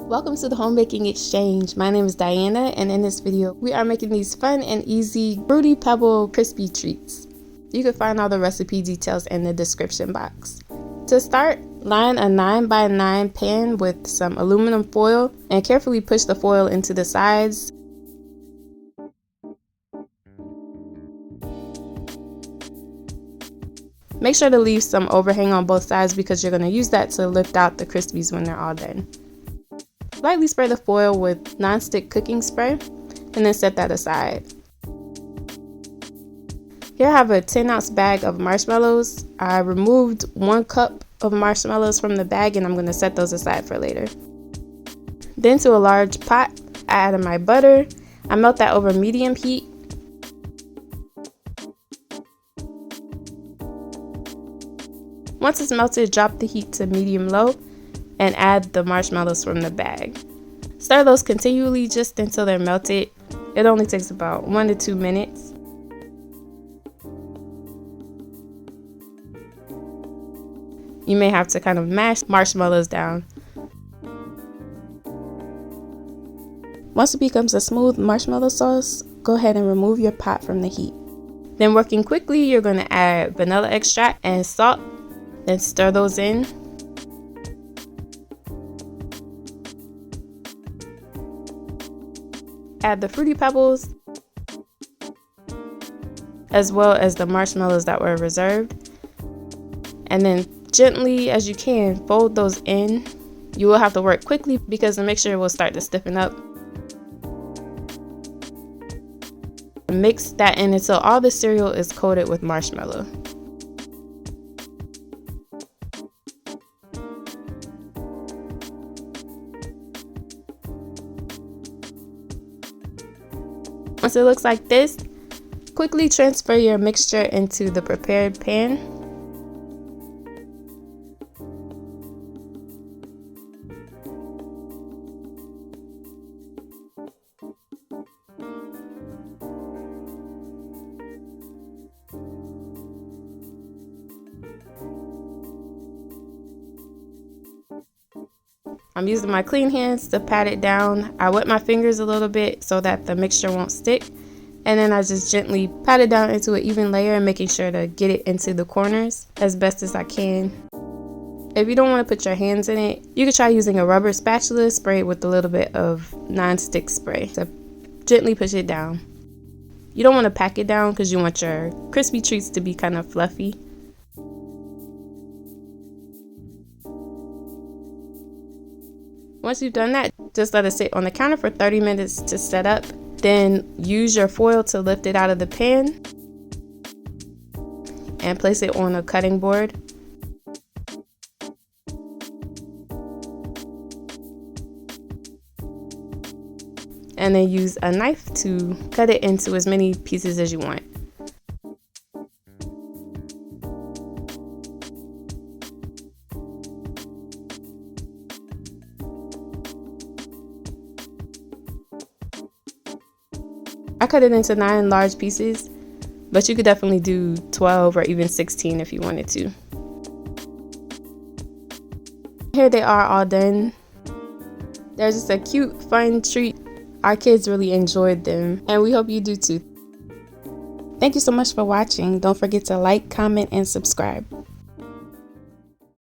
Welcome to the Home Baking Exchange. My name is Diana, and in this video we are making these fun and easy Fruity Pebble crispy treats. You can find all the recipe details in the description box. To start, line a 9x9 pan with some aluminum foil and carefully push the foil into the sides. Make sure to leave some overhang on both sides because you're going to use that to lift out the Krispies when they're all done. Lightly spray the foil with non-stick cooking spray and then set that aside. Here I have a 10-ounce bag of marshmallows. I removed 1 cup of marshmallows from the bag and I'm going to set those aside for later. Then to a large pot, I added my butter. I melt that over medium heat. Once it's melted, drop the heat to medium-low and add the marshmallows from the bag. Stir those continually just until they're melted. It only takes about 1 to 2 minutes. You may have to kind of mash marshmallows down. Once it becomes a smooth marshmallow sauce, go ahead and remove your pot from the heat. Then working quickly, you're going to add vanilla extract and salt, then stir those in. Add the Fruity Pebbles, as well as the marshmallows that were reserved. And then gently as you can, fold those in. You will have to work quickly because the mixture will start to stiffen up. Mix that in until all the cereal is coated with marshmallow. Once it looks like this, quickly transfer your mixture into the prepared pan. I'm using my clean hands to pat it down. I wet my fingers a little bit so that the mixture won't stick. And then I just gently pat it down into an even layer and making sure to get it into the corners as best as I can. If you don't want to put your hands in it, you could try using a rubber spatula sprayed with a little bit of non-stick spray to gently push it down. You don't want to pack it down because you want your crispy treats to be kind of fluffy. Once you've done that, just let it sit on the counter for 30 minutes to set up. Then use your foil to lift it out of the pan and place it on a cutting board. And then use a knife to cut it into as many pieces as you want. I cut it into 9 large pieces, but you could definitely do 12 or even 16 if you wanted to. Here they are all done. They're just a cute, fun treat. Our kids really enjoyed them, and we hope you do too. Thank you so much for watching. Don't forget to like, comment, and subscribe.